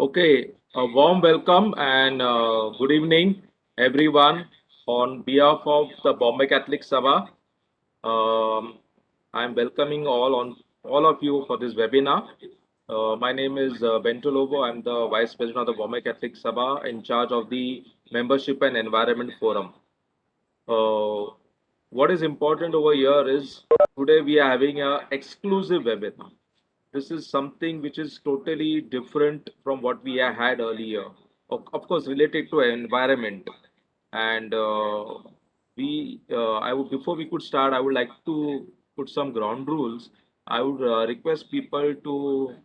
Okay, a warm welcome and good evening, everyone. On behalf of the Bombay Catholic Sabha, um, I'm welcoming all of you for this webinar. My name is Bento Lobo. I'm the Vice President of the Bombay Catholic Sabha in charge of the Membership and Environment Forum. Uh, what is important over here is today we are having a exclusive webinar. This is something which is totally different from what we had earlier. Of course, related to environment. And I would before we could start, I would like to put some ground rules. I would request people to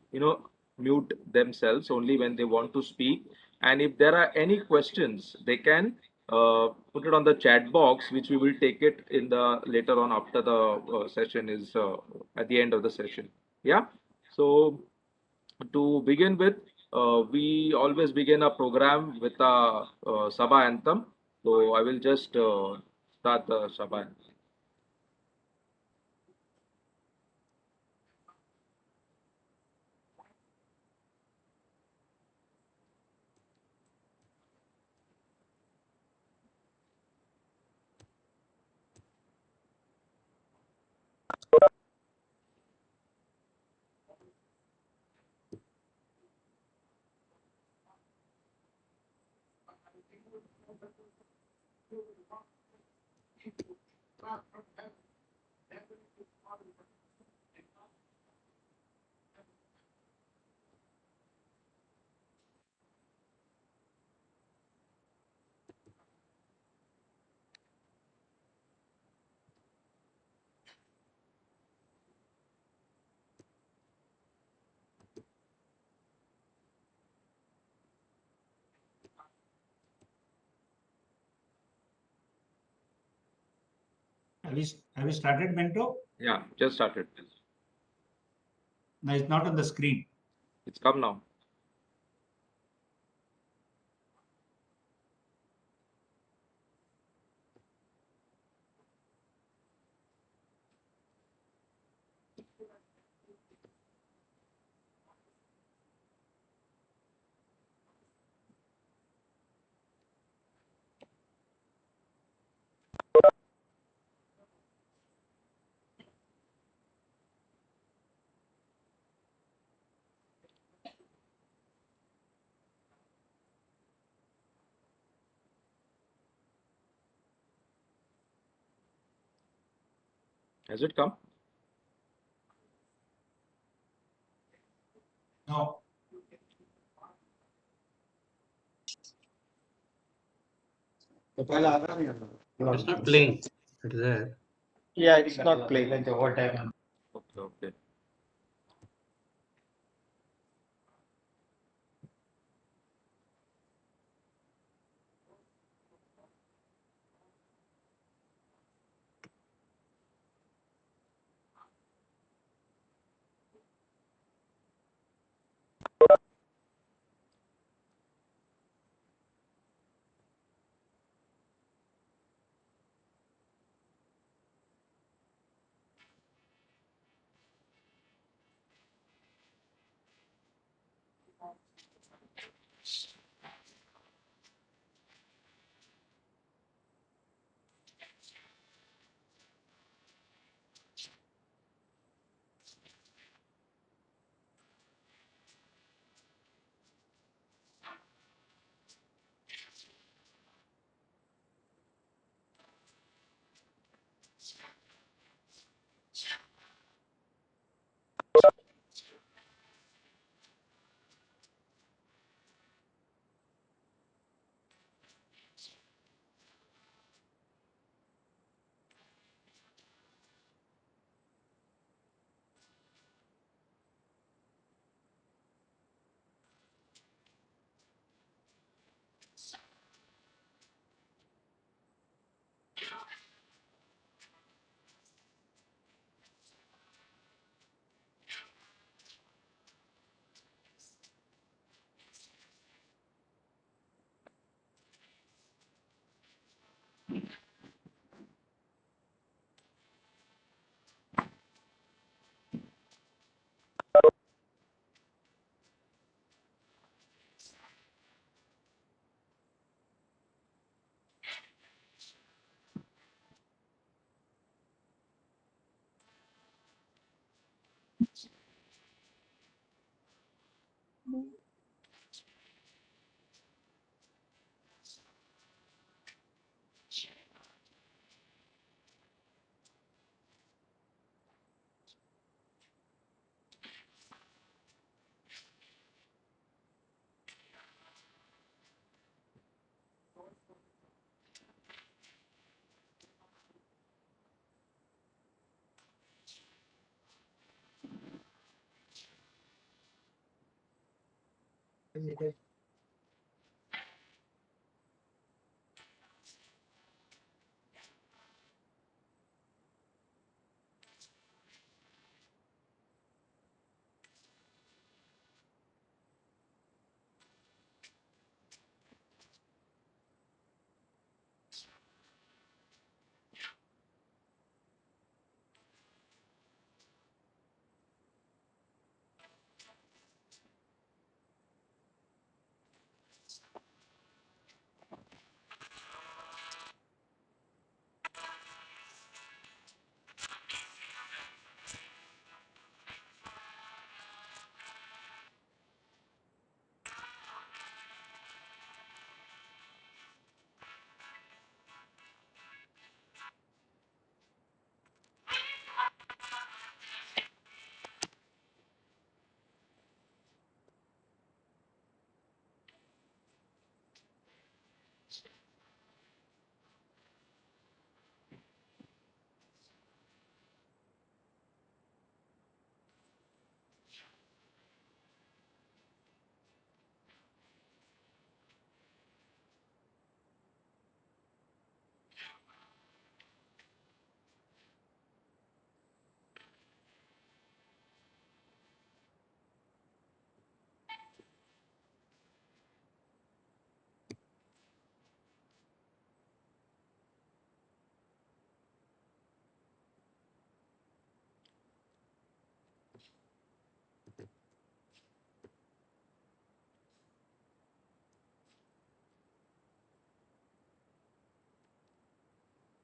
mute themselves only when they want to speak, and if there are any questions, they can put it on the chat box, which we will take it in the later on after the session is at the end of the session. Yeah. So to begin with, we always begin a program with a Sabha anthem. So I will just start the Sabha anthem. Have you started, Bento? Yeah, just started. No, it's not on the screen. It's come now. Has it come? No. It's not playing. It is there. Yeah, it's not playing. Okay, okay.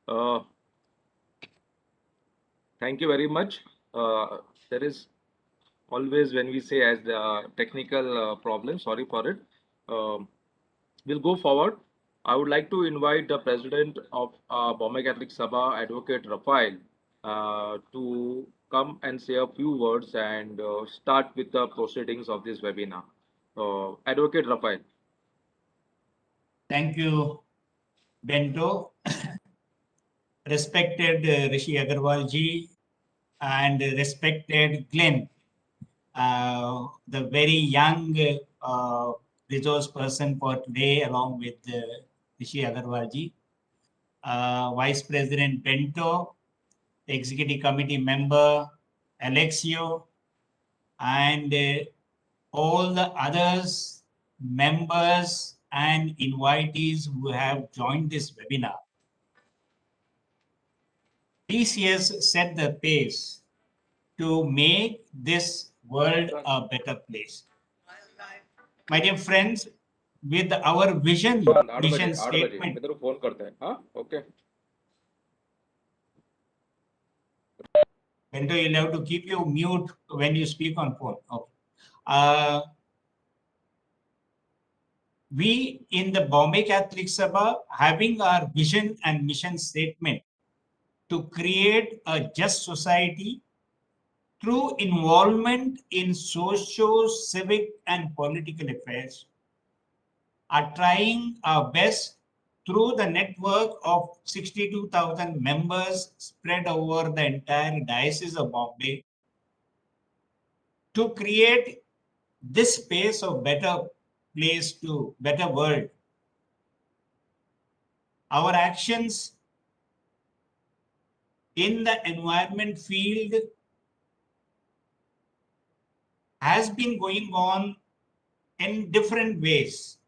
Uh, Thank you very much. There is always when we say as the technical problem, sorry for it. Um, we'll go forward. I would like to invite the president of Bombay Catholic Sabha, Advocate Rafael, to come and say a few words and start with the proceedings of this webinar. Advocate Rafael. Thank you, Bento. Respected Rishi Agarwal ji and respected Glenn, the very young resource person for today, along with Rishi Agarwal ji, Vice President Bento, Executive Committee member Alexio, and all the others, members, and invitees who have joined this webinar. TCS set the pace to make this world a better place. My dear friends, with our vision, mission statement, मेरे को phone करते हैं हाँ okay Bento, you'll have to keep you mute when you speak on phone. Okay. We in the Bombay Catholic Sabha having our vision and mission statement to create a just society through involvement in socio, civic, and political affairs, are trying our best through the network of 62,000 members spread over the entire Diocese of Bombay to create this space of better place to better world. Our actions in the environment field has been going on in different ways,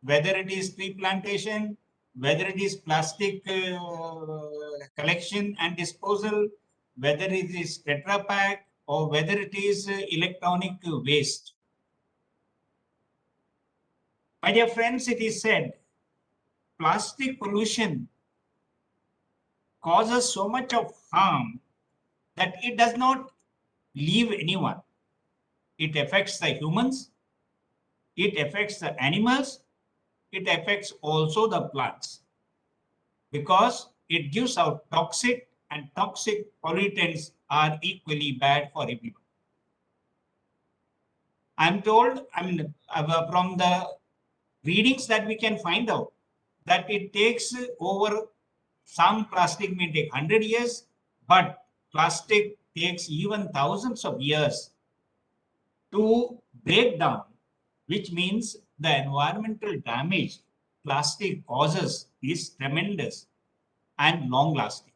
whether it is tree plantation, whether it is plastic collection and disposal, whether it is Tetra Pak, or whether it is electronic waste. My dear friends, it is said plastic pollution causes so much of harm that it does not leave anyone. It affects the humans, it affects the animals, it affects also the plants because it gives out toxic, and toxic pollutants are equally bad for everyone. I'm told, from the readings that we can find out that it takes over, some plastic may take 100 years, but plastic takes even thousands of years to break down, which means the environmental damage plastic causes is tremendous and long lasting.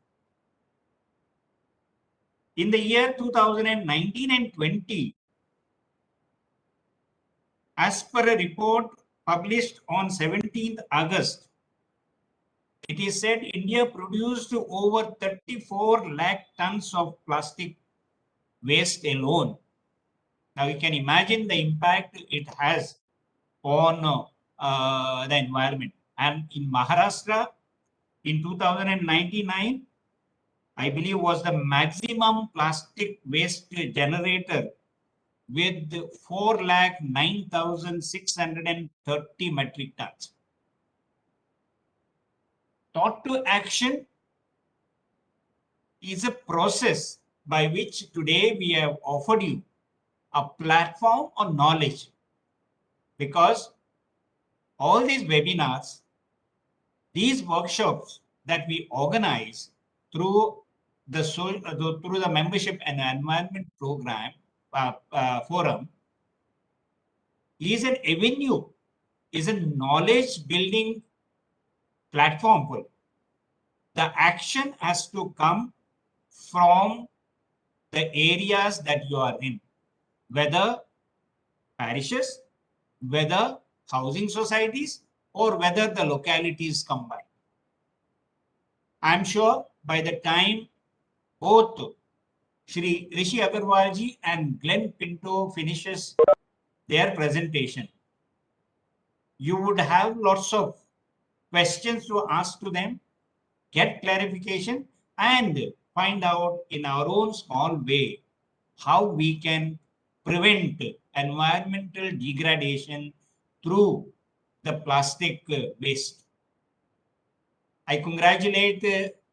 In the year 2019 and 20, as per a report published on 17th August, it is said India produced over 34 lakh tons of plastic waste alone. Now you can imagine the impact it has on the environment. And in Maharashtra, in 2099, I believe was the maximum plastic waste generator with 4,09,630 metric tons. Thought to action is a process by which today we have offered you a platform on knowledge, because all these webinars, these workshops that we organize through through the membership and environment program forum is an avenue, is a knowledge building platform for you. The action has to come from the areas that you are in, whether parishes, whether housing societies, or whether the localities combined. I'm sure by the time both Shri Rishi Agarwal ji and Glenn Pinto finishes their presentation, you would have lots of questions to ask to them, get clarification, and find out in our own small way how we can prevent environmental degradation through the plastic waste. I congratulate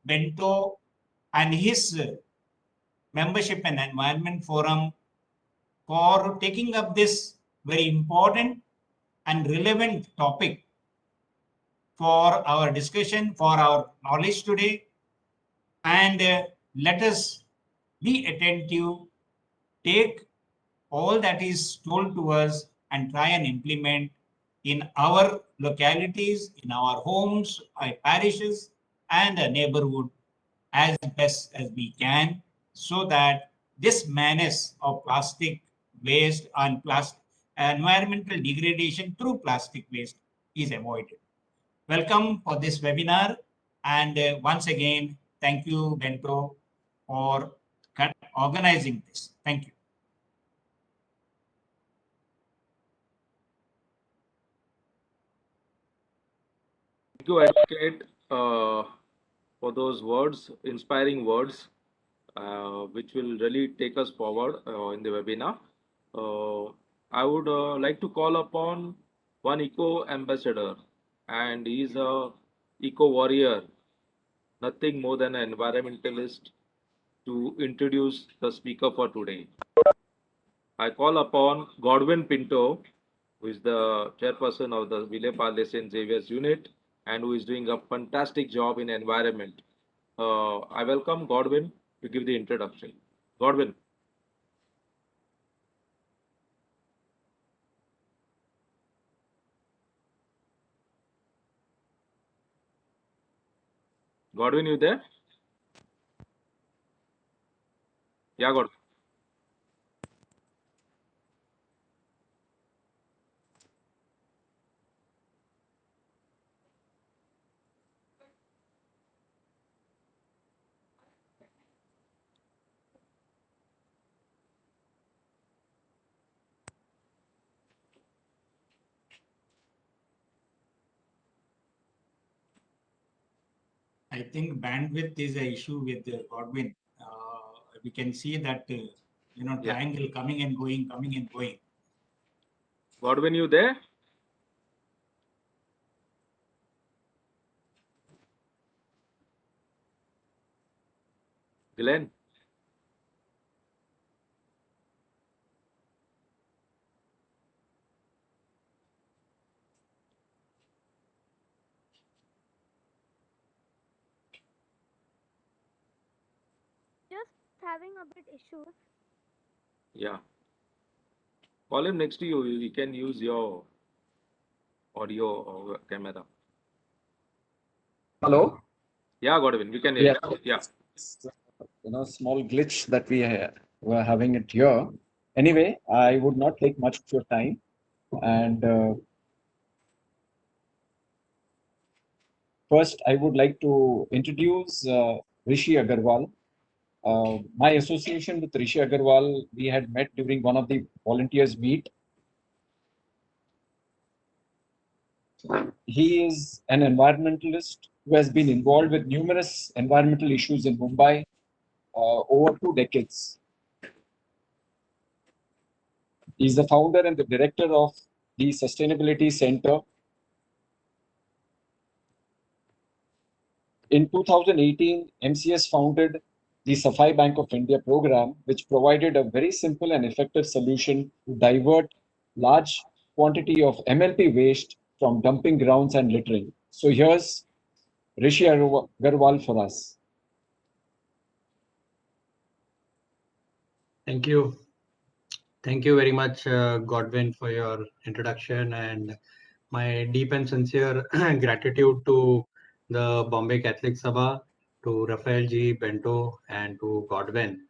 Bento and his membership and environment forum for taking up this very important and relevant topic for our discussion, for our knowledge today. And let us be attentive, take all that is told to us and try and implement in our localities, in our homes, our parishes, and a neighborhood as best as we can, so that this menace of plastic waste and environmental degradation through plastic waste is avoided. Welcome for this webinar, and once again, thank you, Bento, for organizing this. Thank you. Thank you, Advocate, for those words, inspiring words, which will really take us forward in the webinar. I would like to call upon one eco ambassador, and he's a eco warrior, nothing more than an environmentalist, to introduce the speaker for today. I call upon Godwin Pinto, who is the chairperson of the Ville Parle St. Xavier's unit and who is doing a fantastic job in environment. I welcome Godwin to give the introduction. Godwin. Godwin, you there? Yeah, Godwin. I think bandwidth is an issue with Godwin. We can see that triangle coming and going, coming and going. Godwin, you there? Glenn? Just having a bit issues. Yeah. Call him next to you. You can use your audio or camera. Hello. Yeah, Godwin, we can hear Yeah. you. Yeah. Small glitch that we were having it here. Anyway, I would not take much of your time, and first I would like to introduce Rishi Agarwal. My association with Rishi Agarwal, we had met during one of the volunteers meet. He is an environmentalist who has been involved with numerous environmental issues in Mumbai over 2 decades. He's the founder and the director of the Sustainability Center. In 2018, MCS founded the Safai Bank of India program, which provided a very simple and effective solution to divert large quantity of MLP waste from dumping grounds and littering. So here's Rishi Agarwal for us. Thank you. Thank you very much, Godwin, for your introduction, and my deep and sincere gratitude to the Bombay Catholic Sabha, to Rafael G. Bento, and to Godwin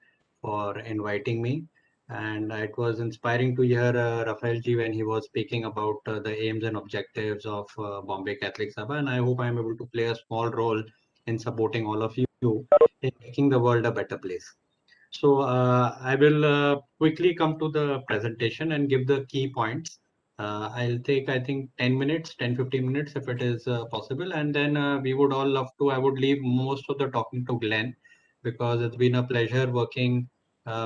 for inviting me. And it was inspiring to hear Rafael G when he was speaking about the aims and objectives of Bombay Catholic Sabha. And I hope I'm able to play a small role in supporting all of you in making the world a better place. So I will quickly come to the presentation and give the key points. I'll take, I think, 10 minutes, 10, 15 minutes if it is possible. And then we would all love to, I would leave most of the talking to Glenn, because it's been a pleasure working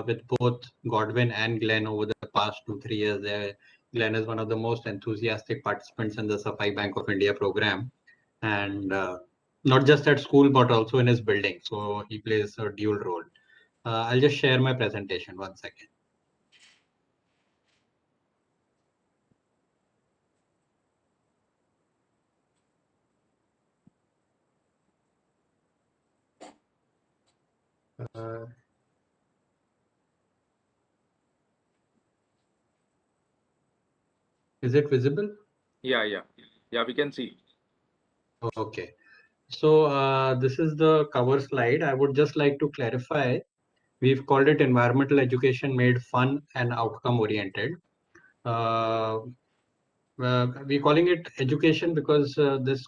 with both Godwin and Glenn over the past 2-3 years. Glenn is one of the most enthusiastic participants in the Safai Bank of India program. And not just at school, but also in his building. So he plays a dual role. I'll just share my presentation 1 second. Is it visible? Yeah. Yeah, we can see. Okay. So this is the cover slide. I would just like to clarify. We've called it environmental education made fun and outcome oriented. We're calling it education because this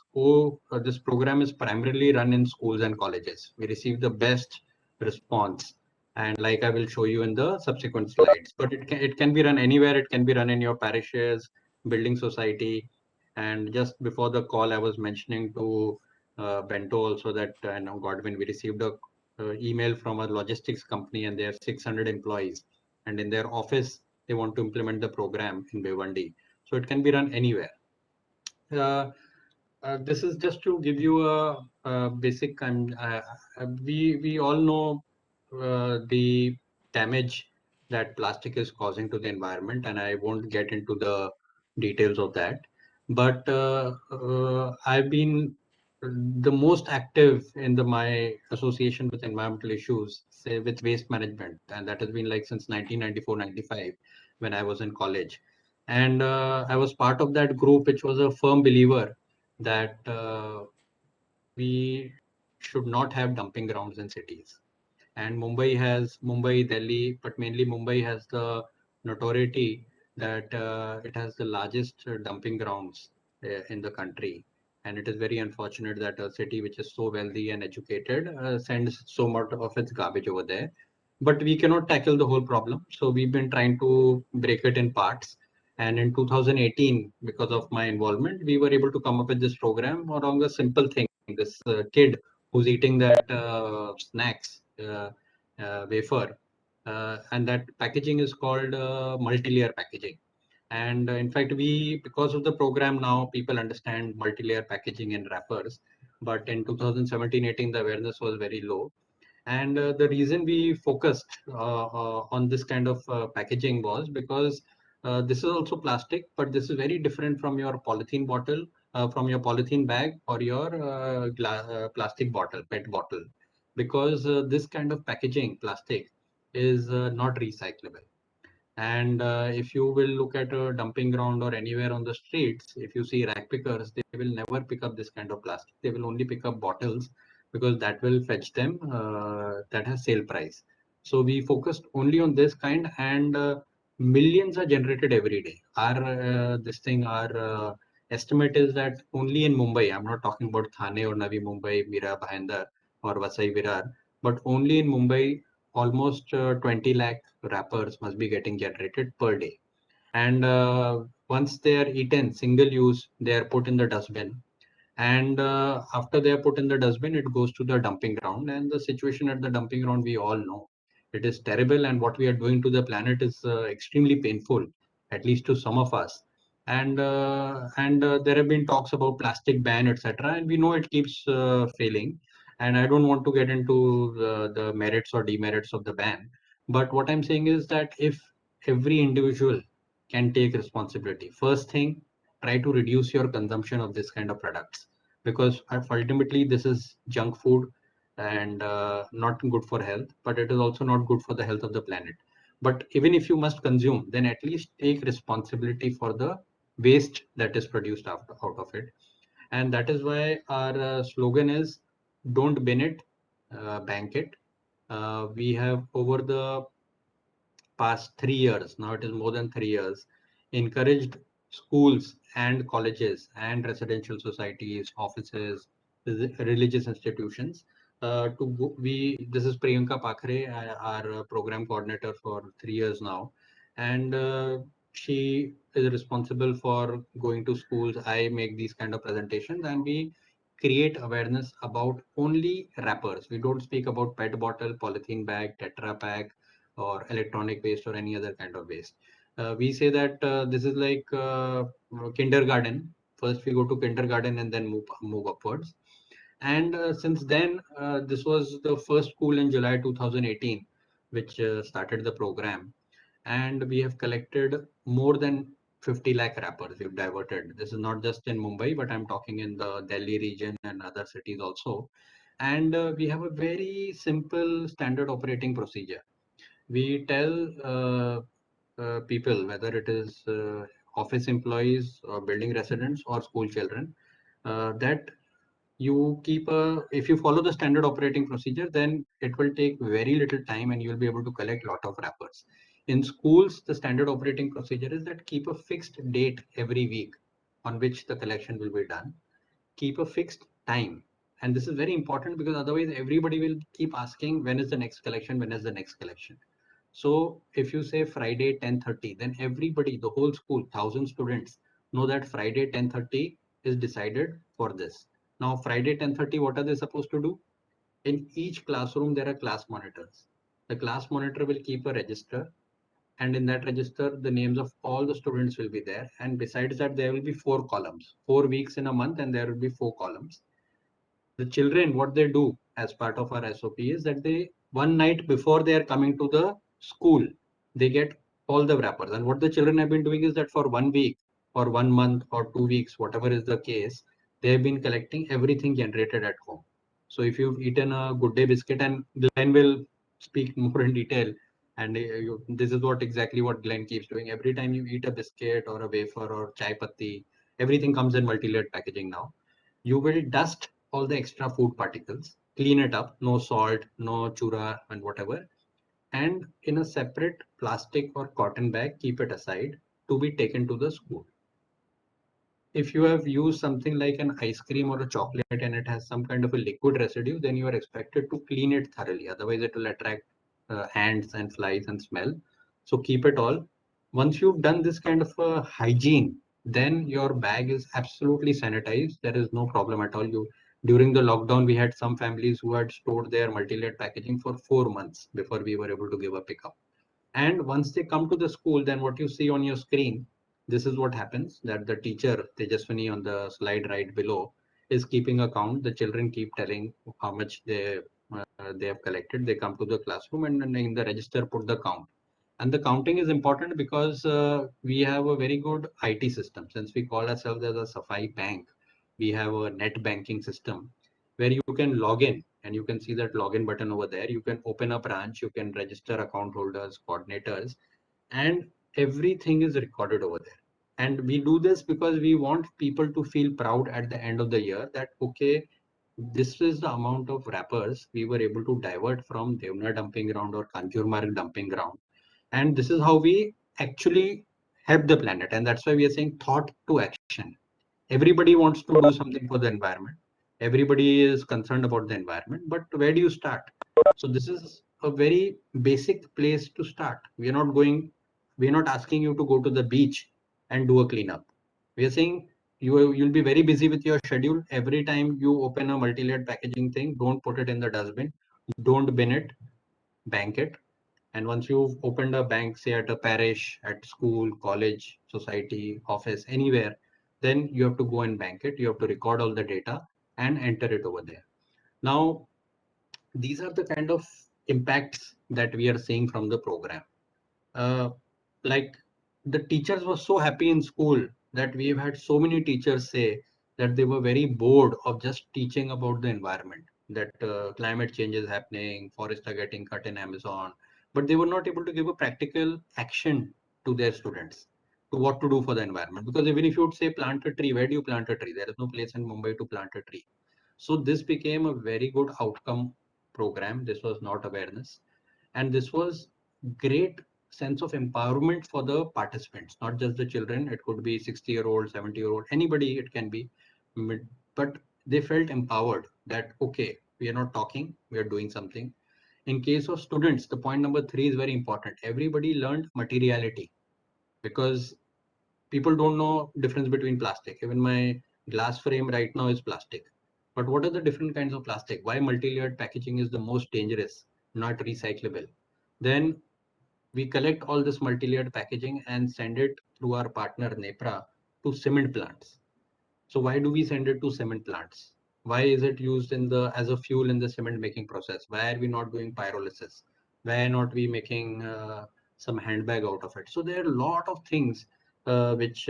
program is primarily run in schools and colleges. We receive the best response, and like I will show you in the subsequent slides. But it can be run anywhere. It can be run in your parishes, building society. And just before the call, I was mentioning to Bento also that Godwin, we received a email from a logistics company, and they have 600 employees, and in their office they want to implement the program in Bhiwandi. So it can be run anywhere. This is just to give you a basic. We all know the damage that plastic is causing to the environment, and I won't get into the details of that. But I've been the most active in my association with environmental issues, say with waste management, and that has been like since 1994-95 when I was in college. And I was part of that group, which was a firm believer that we should not have dumping grounds in cities. And Mumbai, Delhi, but mainly Mumbai has the notoriety that it has the largest dumping grounds in the country. And it is very unfortunate that a city which is so wealthy and educated sends so much of its garbage over there. But we cannot tackle the whole problem. So we've been trying to break it in parts. And in 2018, because of my involvement, we were able to come up with this program around a simple thing. This kid who's eating that snacks wafer, and that packaging is called multi-layer packaging. And in fact, because of the program now, people understand multi-layer packaging in wrappers. But in 2017-18, the awareness was very low. And the reason we focused on this kind of packaging was because this is also plastic, but this is very different from your polythene bottle, from your polythene bag or your plastic bottle, PET bottle, because this kind of packaging, plastic, is not recyclable. And if you will look at a dumping ground or anywhere on the streets, if you see rack pickers, they will never pick up this kind of plastic. They will only pick up bottles because that will fetch them, that has sale price. So we focused only on this kind, and millions are generated every day. Our estimate is that only in Mumbai, I'm not talking about Thane or Navi Mumbai, Mira Bhayandar or Vasai Virar, but only in Mumbai, almost 20 lakh wrappers must be getting generated per day. And once they are eaten, single use, they are put in the dustbin. And after they are put in the dustbin, it goes to the dumping ground. And the situation at the dumping ground, we all know. It is terrible. And what we are doing to the planet is extremely painful, at least to some of us. And there have been talks about plastic ban, etc. And we know it keeps failing. And I don't want to get into the merits or demerits of the ban. But what I'm saying is that if every individual can take responsibility, first thing, try to reduce your consumption of this kind of products, because ultimately this is junk food and not good for health, but it is also not good for the health of the planet. But even if you must consume, then at least take responsibility for the waste that is produced out of it. And that is why our slogan is don't bin it, bank it. We have over the past 3 years, now it is more than 3 years, encouraged schools and colleges and residential societies, offices, religious institutions to go. This is Priyanka Pakhre, our program coordinator for 3 years now, and she is responsible for going to schools. I make these kind of presentations, and we create awareness about only wrappers. We don't speak about PET bottle, polythene bag, Tetra pack, or electronic waste or any other kind of waste. We say that this is like kindergarten. First, we go to kindergarten and then move upwards. And since then, this was the first school in July 2018, which started the program. And we have collected more than 50 lakh wrappers we've diverted. This is not just in Mumbai, but I'm talking in the Delhi region and other cities also. And we have a very simple standard operating procedure. We tell people, whether it is office employees or building residents or school children, that you keep if you follow the standard operating procedure, then it will take very little time and you'll be able to collect a lot of wrappers. In schools, the standard operating procedure is that keep a fixed date every week on which the collection will be done. Keep a fixed time. And this is very important because otherwise everybody will keep asking when is the next collection, when is the next collection. So if you say Friday 10:30, then everybody, the whole school, 1,000 students know that Friday 10:30 is decided for this. Now Friday 10:30, what are they supposed to do? In each classroom, there are class monitors. The class monitor will keep a register, and in that register, the names of all the students will be there. And besides that, there will be 4 columns, 4 weeks in a month, and there will be 4 columns. The children, what they do as part of our SOP is that they, one night before they are coming to the school, they get all the wrappers. And what the children have been doing is that for 1 week or 1 month or 2 weeks, whatever is the case, they have been collecting everything generated at home. So if you've eaten a Good Day biscuit, and Glenn will speak more in detail, and this is exactly what Glenn keeps doing. Every time you eat a biscuit or a wafer or chai patti, everything comes in multi-layered packaging now. You will dust all the extra food particles, clean it up, no salt, no chura and whatever, and in a separate plastic or cotton bag, keep it aside to be taken to the school. If you have used something like an ice cream or a chocolate and it has some kind of a liquid residue, then you are expected to clean it thoroughly. Otherwise, it will attract ants and flies and smell. So keep it all. Once you've done this kind of hygiene, then your bag is absolutely sanitized. There is no problem at all. During the lockdown, we had some families who had stored their multi-layered packaging for 4 months before we were able to give a pickup. And once they come to the school, then what you see on your screen, this is what happens, that the teacher, Tejaswini, on the slide right below, is keeping a count. The children keep telling how much they have collected. They come to the classroom and then in the register put the count. And the counting is important because we have a very good IT system. Since we call ourselves as a Safai bank, we have a net banking system where you can log in and you can see that login button over there. You can open a branch, you can register account holders, coordinators, and everything is recorded over there. And we do this because we want people to feel proud at the end of the year that, okay, this is the amount of wrappers we were able to divert from Devna dumping ground or Kanjurmarg dumping ground. And this is how we actually help the planet. And that's why we are saying thought to action. Everybody wants to do something for the environment. Everybody is concerned about the environment, but where do you start? So this is a very basic place to start. We're not asking you to go to the beach and do a cleanup. We are saying you'll be very busy with your schedule. Every time you open a multi-layered packaging thing, don't put it in the dustbin, don't bin it, bank it. And once you've opened a bank, say at a parish, at school, college, society, office, anywhere, then you have to go and bank it. You have to record all the data and enter it over there. Now, these are the kind of impacts that we are seeing from the program. Like the teachers were so happy in school that we've had so many teachers say that they were very bored of just teaching about the environment, that climate change is happening, forests are getting cut in Amazon, but they were not able to give a practical action to their students to what to do for the environment. Because even if you would say plant a tree, where do you plant a tree? There is no place in Mumbai to plant a tree. So this became a very good outcome program. This was not awareness. And this was great sense of empowerment for the participants, not just the children. It could be 60-year-old, 70-year-old, anybody it can be. But they felt empowered that, okay, we are not talking, we are doing something. In case of students, the point number 3 is very important. Everybody learned materiality because people don't know difference between plastic. Even my glass frame right now is plastic. But what are the different kinds of plastic? Why multi-layered packaging is the most dangerous, not recyclable? Then we collect all this multi-layered packaging and send it through our partner Nepra to cement plants. So why do we send it to cement plants? Why is it used in the as a fuel in the cement making process? Why are we not doing pyrolysis? Why are not we making some handbag out of it? So there are a lot of things which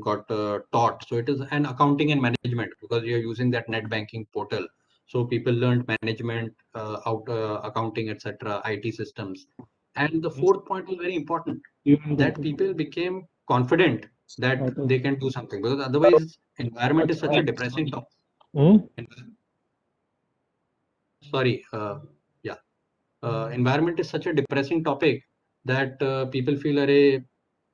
got taught. So it is an accounting and management because you're using that net banking portal. So people learned management, accounting, etc., IT systems. And the fourth point is very important, that people became confident that they can do something, because otherwise environment is such a depressing topic. Sorry, yeah. Environment is such a depressing topic that people feel, "Arey,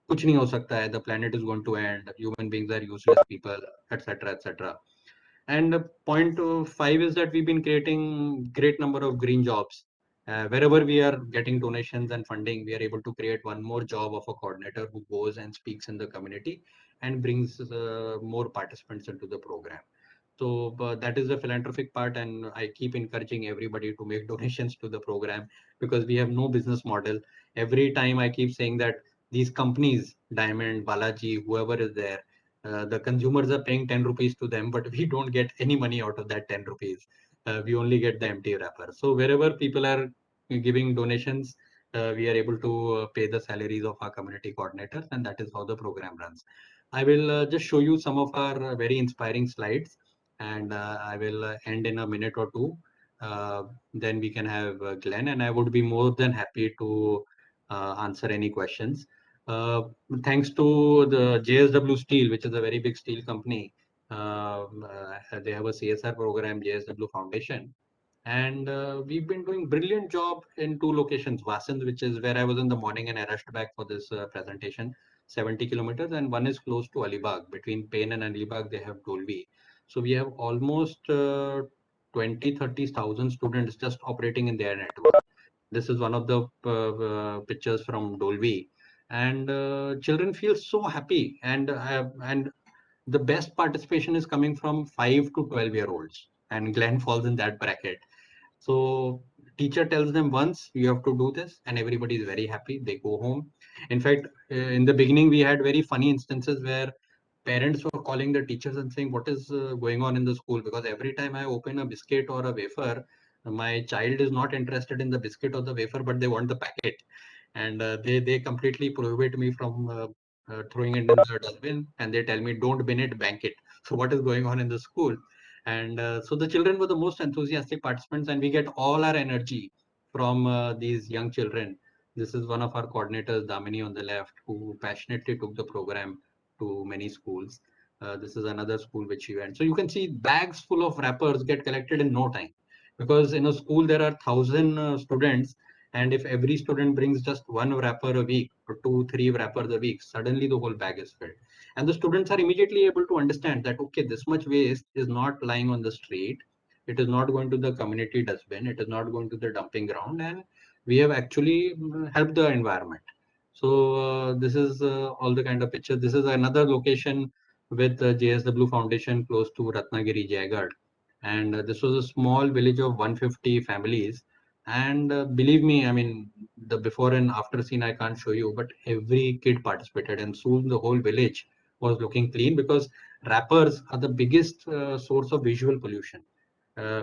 kuch nahi ho sakta hai, the planet is going to end, human beings are useless people," etc., etc. And point 5 is that we've been creating great number of green jobs. Wherever we are getting donations and funding, we are able to create one more job of a coordinator who goes and speaks in the community and brings more participants into the program. So that is the philanthropic part, and I keep encouraging everybody to make donations to the program because we have no business model. Every time I keep saying that these companies, Diamond, Balaji, whoever is there, the consumers are paying 10 rupees to them, but we don't get any money out of that 10 rupees. We only get the empty wrapper. So wherever people are giving donations, we are able to pay the salaries of our community coordinators, and that is how the program runs. I will just show you some of our very inspiring slides, and I will end in a minute or two. Then we can have Glenn, and I would be more than happy to answer any questions. Uh, Thanks to the JSW Steel, which is a very big steel company. They have a CSR program, JSW Foundation, and we've been doing brilliant job in two locations. Vasant, which is where I was in the morning and I rushed back for this presentation, 70 kilometers, and one is close to Alibag. Between Pain and Alibag, they have Dolvi. So we have almost 20-30,000 students just operating in their network. This is one of the pictures from Dolvi, and children feel so happy. And the best participation is coming from 5 to 12-year-olds. and Glenn falls in that bracket. So teacher tells them once you have to do this, and everybody is very happy. They go home. In fact, in the beginning, we had very funny instances where parents were calling the teachers and saying, "What is going on in the school?" Because every time I open a biscuit or a wafer, my child is not interested in the biscuit or the wafer, but they want the packet, and they completely prohibit me from throwing it in the dustbin, and they tell me, "Don't bin it, bank it." So what is going on in the school? And so the children were the most enthusiastic participants, and we get all our energy from these young children. This is one of our coordinators, Damini on the left, who passionately took the program to many schools. This is another school which she went. So you can see bags full of wrappers get collected in no time, because in a school there are 1,000 students, and if every student brings just one wrapper a week or two, three wrappers a week, suddenly the whole bag is filled. And the students are immediately able to understand that, okay, this much waste is not lying on the street. It is not going to the community dustbin. It is not going to the dumping ground. And we have actually helped the environment. So this is all the kind of picture. This is another location with JSW Foundation close to Ratnagiri, Jaigarh. And this was a small village of 150 families. And believe me, I mean, the before and after scene I can't show you, but every kid participated, and soon the whole village was looking clean, because wrappers are the biggest source of visual pollution.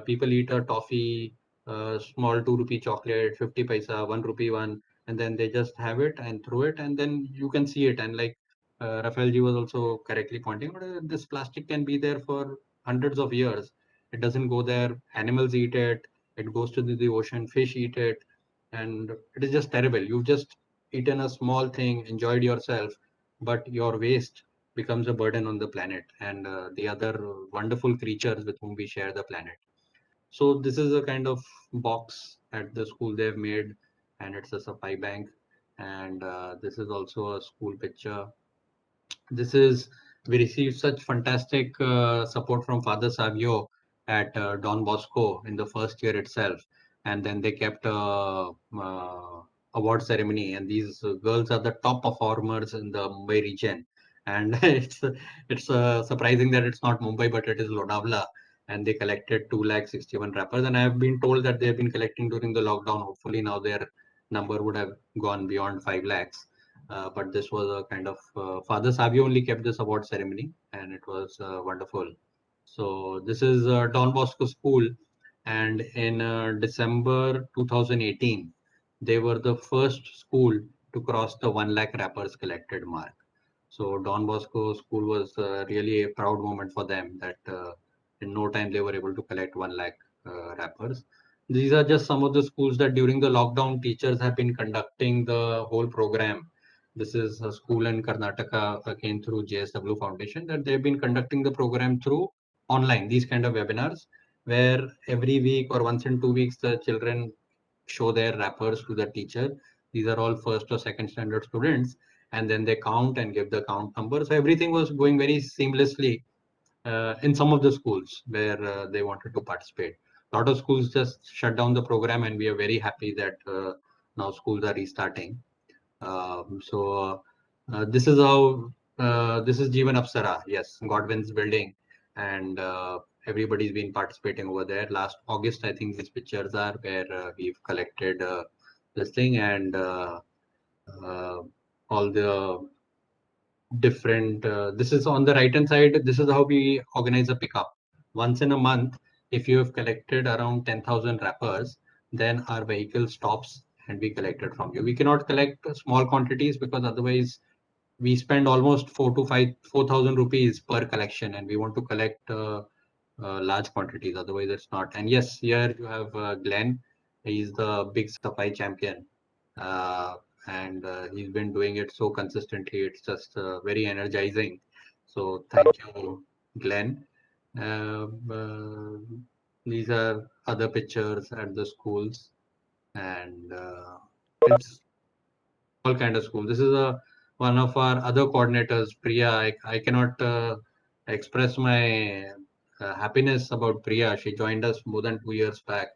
People eat a toffee, small 2 rupee chocolate, 50 paisa, 1 rupee one, and then they just have it and throw it, and then you can see it. And like Rafael ji was also correctly pointing out, this plastic can be there for hundreds of years. It doesn't go there. Animals eat it. It goes to the ocean. Fish eat it, and it is just terrible. You've just eaten a small thing, enjoyed yourself, but your waste becomes a burden on the planet and the other wonderful creatures with whom we share the planet. So this is a kind of box at the school they've made, and it's a supply bank. And this is also a school picture. This is, we received such fantastic support from Father Savio at Don Bosco in the first year itself, and then they kept a award ceremony, and these girls are the top performers in the Mumbai region. And it's surprising that it's not Mumbai, but it is Lonavala, and they collected 261 wrappers, and I have been told that they have been collecting during the lockdown. Hopefully now their number would have gone beyond 5 lakhs. But this was a kind of Father Savio only kept this award ceremony, and it was wonderful. So this is Don Bosco School, and in December 2018, they were the first school to cross the 1 lakh wrappers collected mark. So Don Bosco School was really a proud moment for them that in no time they were able to collect 1 lakh wrappers. These are just some of the schools that during the lockdown teachers have been conducting the whole program. This is a school in Karnataka came through JSW Foundation, that they've been conducting the program through online, these kind of webinars, where every week or once in 2 weeks the children show their wrappers to the teacher. These are all first or second standard students, and then they count and give the count number. So everything was going very seamlessly in some of the schools where they wanted to participate. A lot of schools just shut down the program, and we are very happy that now schools are restarting. This is how this is Jeevan Apsara, yes, Godwin's building, and everybody's been participating over there. Last August, I think these pictures are where we've collected this thing, and uh, all the different. This is on the right hand side. This is how we organize a pickup. Once in a month, if you have collected around 10,000 wrappers, then our vehicle stops and we collect it from you. We cannot collect small quantities because otherwise we spend almost 4,000 rupees per collection, and we want to collect large quantities. Otherwise, it's not. And yes, here you have Glenn. He's the big supply champion, uh, and he's been doing it so consistently. It's just very energizing. So thank you, Glenn. Uh, uh, these are other pictures at the schools, and it's all kind of school. This is a one of our other coordinators, Priya. I cannot express my happiness about Priya. She joined us more than 2 years back.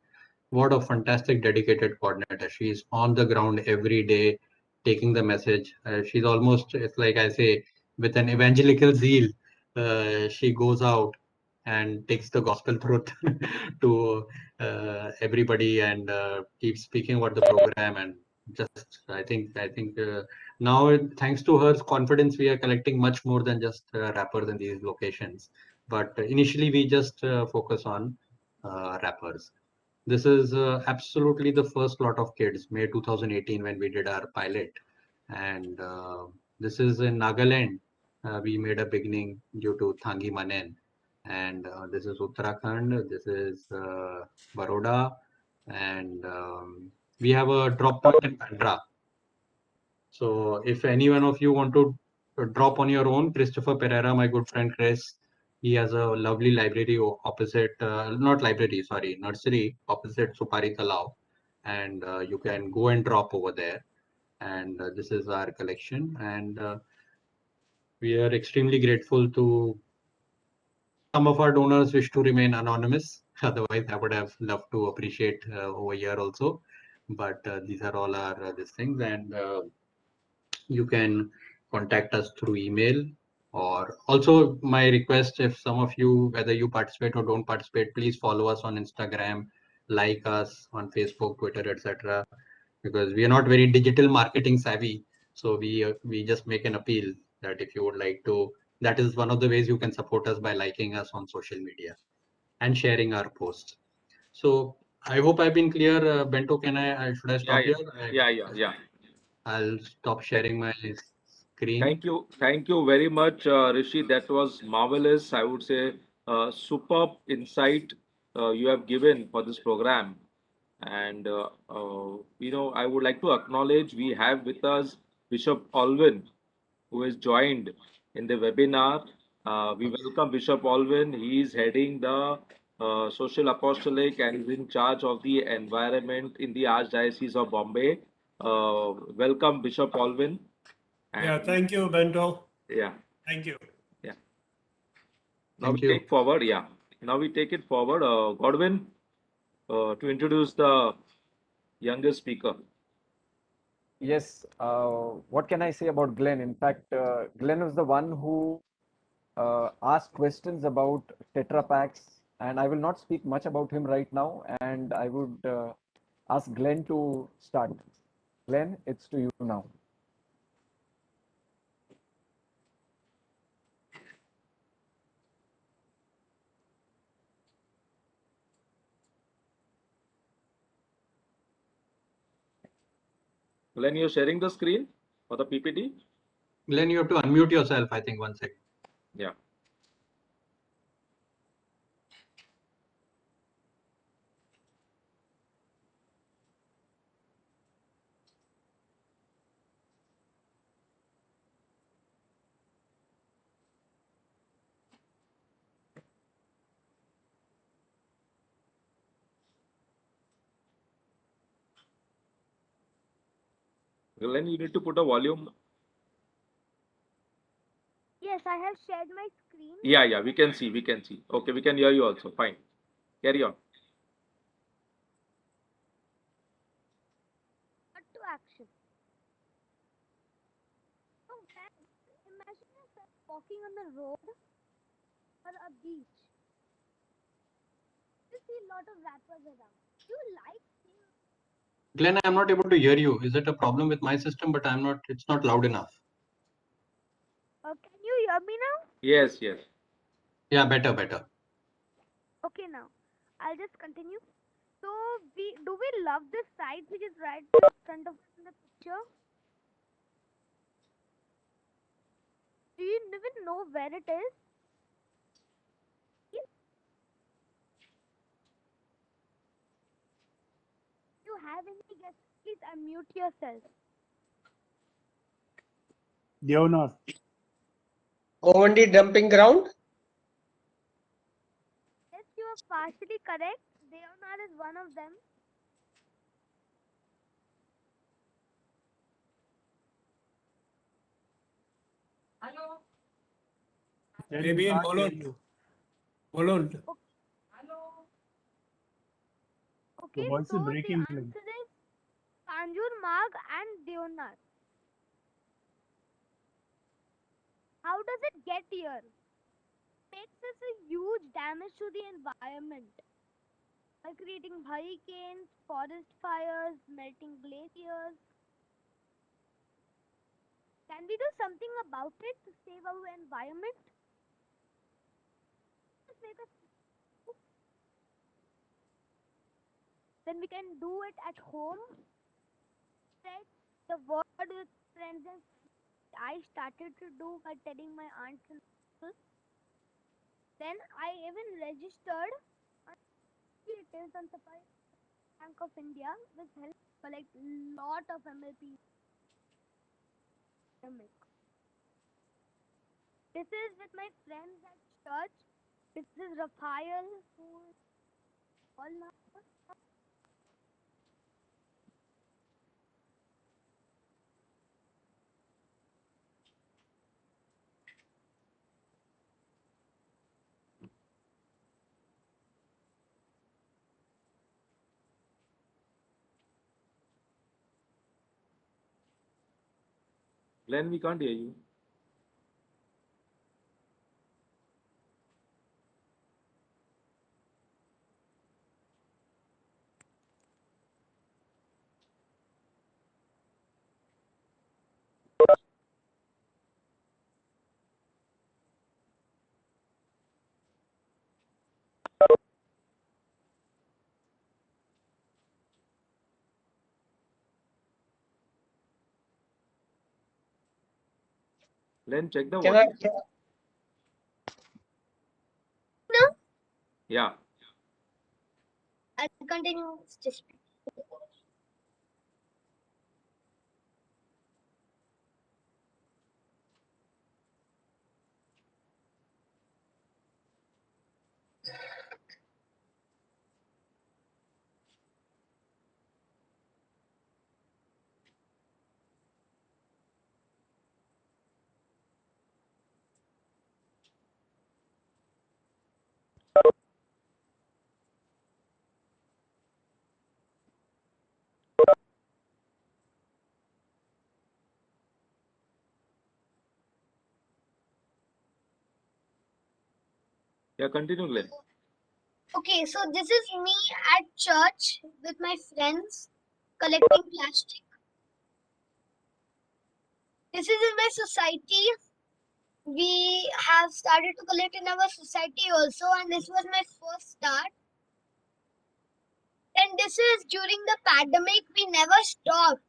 What a fantastic dedicated coordinator. She's on the ground every day, taking the message. She's almost, it's like I say, with an evangelical zeal. She goes out and takes the gospel truth to everybody and keeps speaking about the program. And just I think now, thanks to her confidence, we are collecting much more than just rappers in these locations. But initially, we just focus on rappers. This is absolutely the first lot of kids, May 2018, when we did our pilot. And this is in Nagaland. We made a beginning due to Thangi Manen. And this is Uttarakhand, this is Baroda, and we have a drop point in Bandra. So if any one of you want to drop on your own, Christopher Pereira, my good friend Chris, he has a lovely library opposite, not library, sorry, nursery opposite Supari Talao. And you can go and drop over there. And this is our collection. And we are extremely grateful to some of our donors wish to remain anonymous. Otherwise, I would have loved to appreciate over here also. But these are all our these things. And you can contact us through email, or also my request, if some of you, whether you participate or don't participate, please follow us on Instagram, like us on Facebook, Twitter, etc., because we are not very digital marketing savvy. So we just make an appeal that if you would like to, that is one of the ways you can support us, by liking us on social media and sharing our posts. So I hope I've been clear. Bento, should I stop here? Yeah. I'll stop sharing my screen. Thank you very much, Rishi. That was marvelous. I would say superb insight you have given for this program. And I would like to acknowledge we have with us Bishop Alvin, who has joined in the webinar. We welcome Bishop Alvin. He is heading the Social Apostolic and is in charge of the environment in the Archdiocese of Bombay. Welcome, Bishop Alvin. Yeah, And thank you, Bento. yeah, Thank you. yeah. Now we Thank you. take forward. Yeah. Now we take it forward. Godwin, to introduce the youngest speaker. Yes, what can I say about Glenn? In fact, Glenn was the one who asked questions about Tetra Packs, and I will not speak much about him right now. And I would ask Glenn to start. Glenn, it's to you now. Glenn, you're sharing the screen for the PPT? Glenn, you have to unmute yourself, I think, 1 second. Yeah. Glenn, you need to put a volume. Yes, I have shared my screen. Yeah, we can see. Okay, we can hear you also. Fine. Carry on. Cut to action. So, imagine yourself walking on the road or a beach. You see a lot of rappers around. You like seeing. Glenn, I'm not able to hear you. Is it a problem with my system? But it's not loud enough. Can you hear me now? Yes. Yeah, better. Okay, now I'll just continue. So, we love this site which is right in front of us in the picture? Do you even know where it is? If you have any guesses, please unmute yourself. Deonar. Govandi dumping ground. Yes, you are partially correct. Deonar is one of them. Maybe in Bolond. Bolond. Okay, voice is so the breaking. answer is Kanjur Marg and Deonar. How does it get here? makes us a huge damage to the environment by creating hurricanes, forest fires, melting glaciers. Can we do something about it to save our environment? Just make us then we can do it at home. Spread the word with friends and I started to do by telling my aunts and uncles. Then I even registered on initiatives on Supply Bank of India, which helps collect lot of MLP. This is with my friends at church. This is Raphael, who is all now. Glenn, we can't hear you. Glenn, check the Can I? volume. Yeah. I'll continue. Just Yeah, continue, Glenn. okay, so this is me at church with my friends collecting plastic. This is in my society. We have started to collect in our society also, and this was my first start. And this is during the pandemic, we never stopped.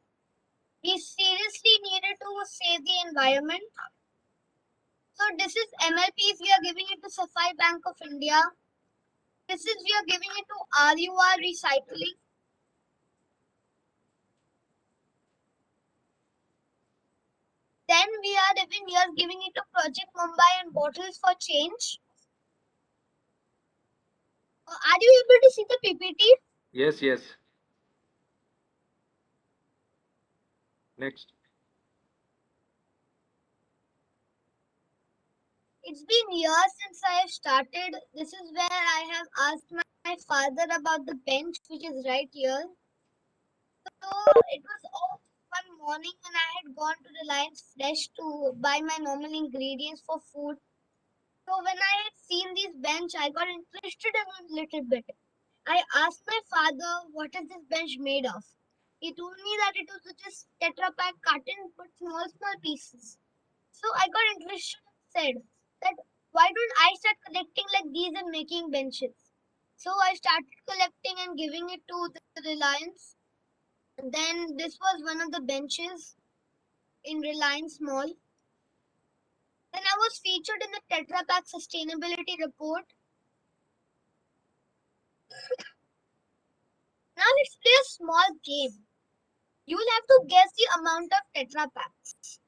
We seriously needed to save the environment. So this is MLPs, we are giving it to Supply Bank of India. This is we are giving it to RUR Recycling. Then we are even here giving it to Project Mumbai and Bottles for Change. Are you able to see the PPT? Yes, yes. Next. It's been years since I have started. This is where I have asked my father about the bench, which is right here. So it was all one morning, and I had gone to Reliance Fresh to buy my normal ingredients for food. So when I had seen this bench, I got interested in a little bit. I asked my father, "What is this bench made of?" He told me that it was just Tetra Pak carton, but small pieces. So I got interested and said that why don't I start collecting like these and making benches? So I started collecting and giving it to the Reliance. Then this was one of the benches in Reliance Mall. Then I was featured in the Tetra Pak sustainability report. Now let's play a small game. You will have to guess the amount of Tetra Paks.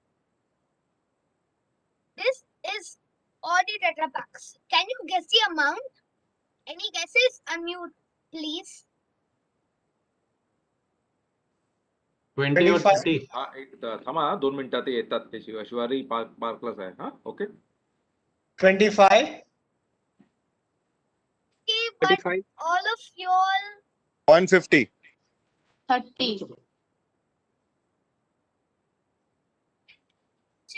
This is all the Tetra Paks. Can you guess the amount? Any guesses? Unmute, please. 20 or 25. 30? हा थांबा 2 मिनिटात ते येतात ते शिवारी पार्कलाच आहे हा okay 25. Okay, but 35. all of you all 150. 30.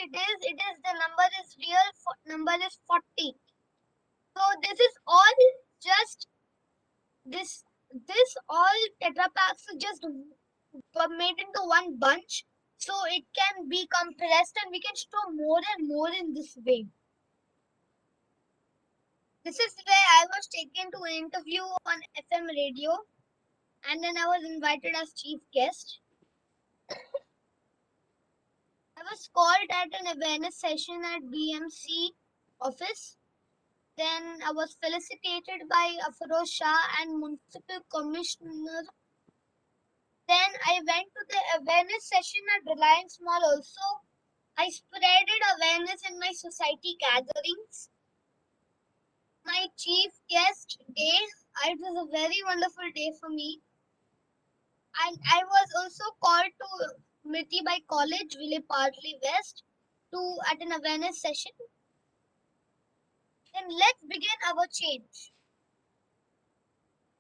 it is the number is real number is 40. So this is all just this all Tetra packs are just made into one bunch, so it can be compressed and we can store more and more in this way. This is where I was taken to an interview on FM radio, and then I was invited as chief guest. I was called at an awareness session at BMC office. Then I was felicitated by Afroz Shah and Municipal Commissioner. Then I went to the awareness session at Reliance Mall also. I spreaded awareness in my society gatherings. My chief guest day, it was a very wonderful day for me. And I was also called to Mitibai College, Ville Partly West, at an awareness session. Then let's begin our change.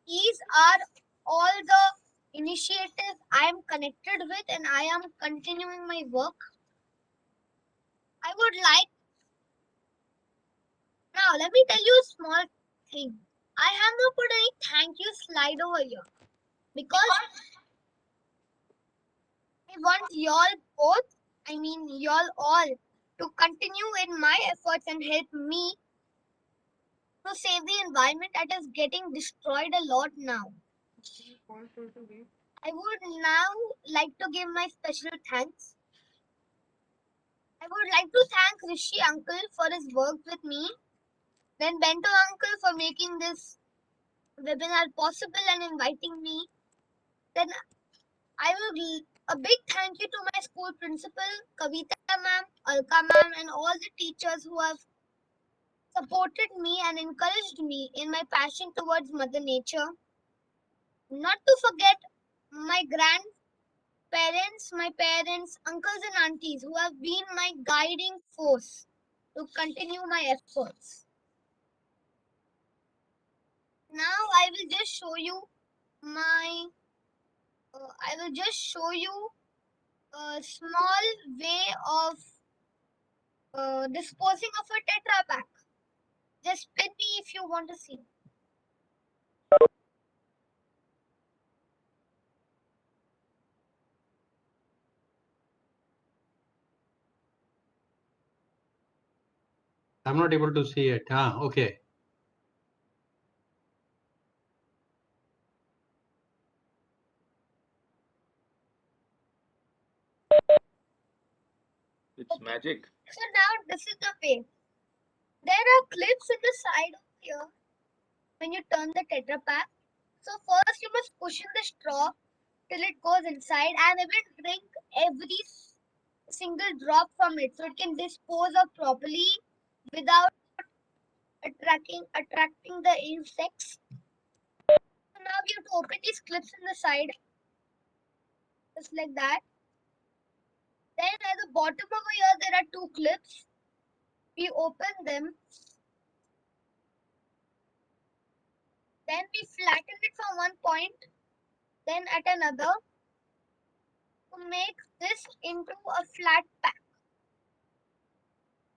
These are all the initiatives I am connected with and I am continuing my work. I would like now let me tell you a small thing. I have not put any thank you slide over here because I want y'all both, I mean y'all all, to continue in my efforts and help me to save the environment that is getting destroyed a lot now. I would now like to give my special thanks. I would like to thank Rishi uncle for his work with me, then Bento uncle for making this webinar possible and inviting me. Then I would a big thank you to my school principal, Kavita ma'am, Alka ma'am, and all the teachers who have supported me and encouraged me in my passion towards Mother Nature. Not to forget my grandparents, my parents, uncles, and aunties who have been my guiding force to continue my efforts. Now I will just show you my. I will just show you a small way of disposing of a Tetra pack. Just pin me if you want to see. I'm not able to see it. Okay. It's magic. So now this is the way. There are clips in the side of here when you turn the Tetra pack. So first you must push in the straw till it goes inside and it will drink every single drop from it, so it can dispose of properly without attracting the insects. So now we have to open these clips in the side, just like that. Then at the bottom over here there are two clips. We open them. Then we flatten it from one point, then at another to make this into a flat pack.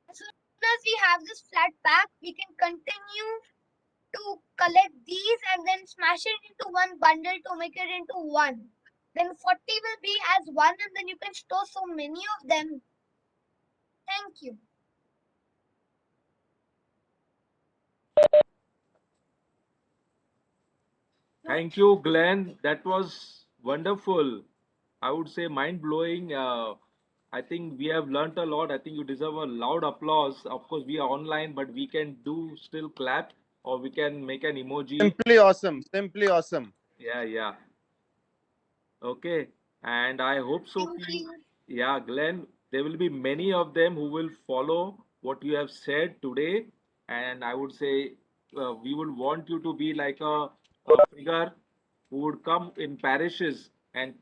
As soon as we have this flat pack, we can continue to collect these and then smash it into one bundle to make it into one. Then 40 will be as one and then you can store so many of them. Thank you. Thank you, Glenn. That was wonderful. I would say mind blowing. I think we have learnt a lot. I think you deserve a loud applause. Of course, we are online, but we can do still clap or we can make an emoji. Simply awesome. Simply awesome. Yeah, yeah. Okay. And I hope so. Thank you. Yeah, Glenn, there will be many of them who will follow what you have said today. And I would say we would want you to be like a figure who would come in parishes and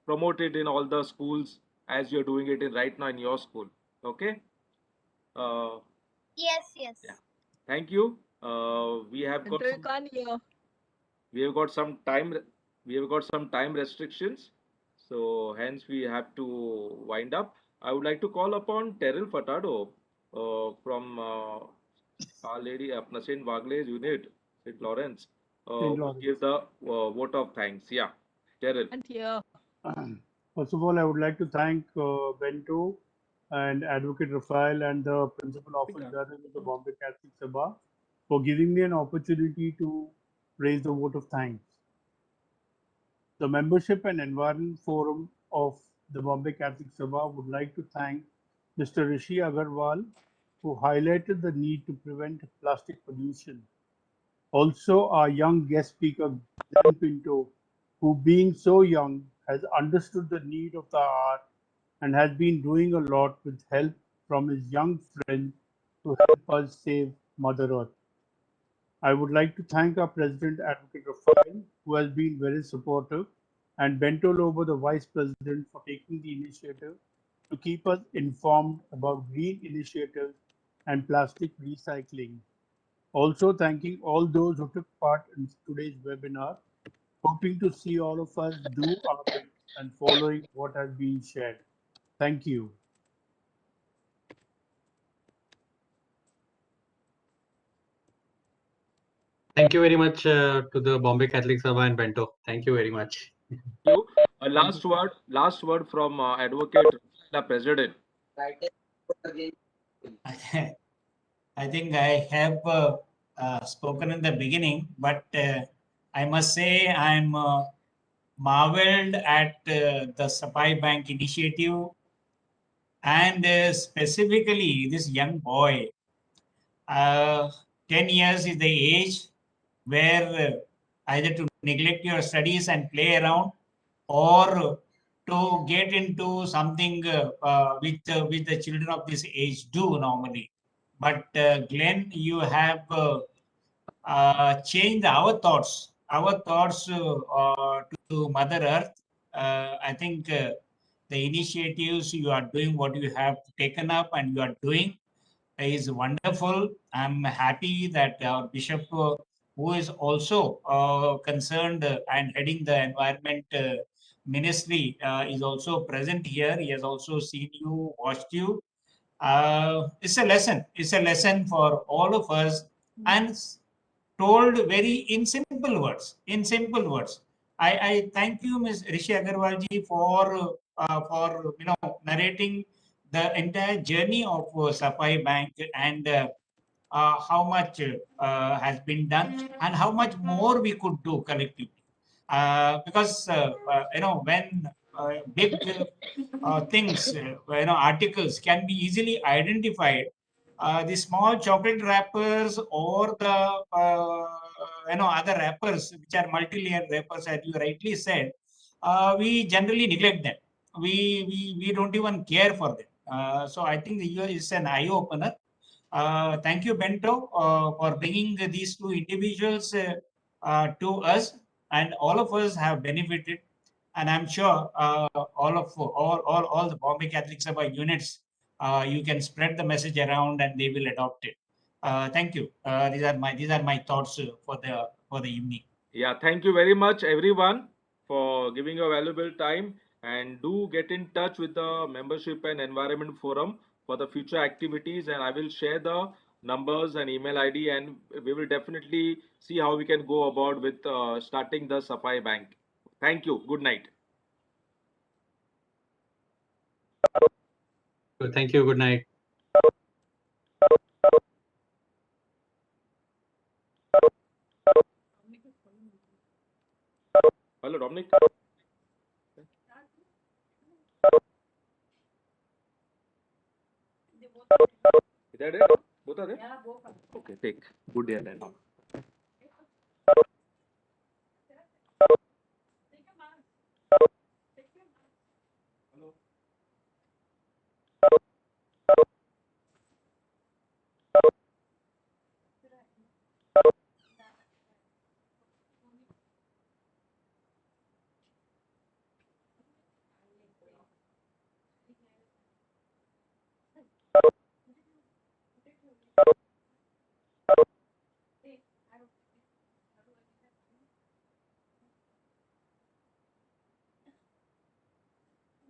promote it in all the schools as you're doing it in right now in your school. Okay. Uh, Yes, yes. yeah. Thank you. We have got some time. We have got some time restrictions, so hence we have to wind up. I would like to call upon Terrell Furtado from Our Lady St. Wagle's unit, St. Lawrence, St. will Lawrence. give the vote of thanks. Yeah, Daryl. First of all, I would like to thank Bento and Advocate Rafael and the Principal Office Bearer of the Bombay Catholic Sabha for giving me an opportunity to raise the vote of thanks. The Membership and Environment Forum of the Bombay Catholic Sabha would like to thank Mr. Rishi Agarwal, who highlighted the need to prevent plastic pollution. Also, our young guest speaker, Glenn Pinto, who being so young has understood the need of the hour and has been doing a lot with help from his young friends to help us save Mother Earth. I would like to thank our President, Advocate Rafael, who has been very supportive, and Bento Lobo, the Vice President, for taking the initiative to keep us informed about green initiatives and plastic recycling. Also, thanking all those who took part in today's webinar, hoping to see all of us do our bit and following what has been shared. Thank you. Thank you very much to the Bombay Catholic Sabha and Bento. Thank you very much. You. Last word from Advocate, the President. I think I have spoken in the beginning, but I must say I'm marveled at the Sapai Bank initiative and specifically this young boy. 10 years is the age where either to neglect your studies and play around or to get into something with the children of this age do normally. But Glenn, you have changed our thoughts to Mother Earth. I think the initiatives you are doing, what you have taken up and you are doing is wonderful. I'm happy that our bishop, who is also concerned and heading the environment ministry, is also present here. He has also seen you, watched you. It's a lesson. It's a lesson for all of us, and told very in simple words. In simple words, I thank you, Ms. Rishi Agarwal ji, for narrating the entire journey of Sapai Bank and how much has been done and how much more we could do collectively. Because when big things, articles can be easily identified, the small chocolate wrappers or the other wrappers which are multi-layer wrappers, as you rightly said, we generally neglect them. We don't even care for them. So I think here is an eye opener. Thank you, Bento, for bringing these two individuals to us, and all of us have benefited. And I'm sure all the Bombay Catholic Sabha units, you can spread the message around, and they will adopt it. Thank you. These are my thoughts for the evening. Yeah, thank you very much, everyone, for giving your valuable time. And do get in touch with the Membership and Environment Forum for the future activities. And I will share the numbers and email ID, and we will definitely see how we can go about with starting the Safai Bank. Thank you. Good night. So thank you. Good night. Hello, Dominic. Is that it? Both are there? Okay, take. Good day then.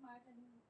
Martin.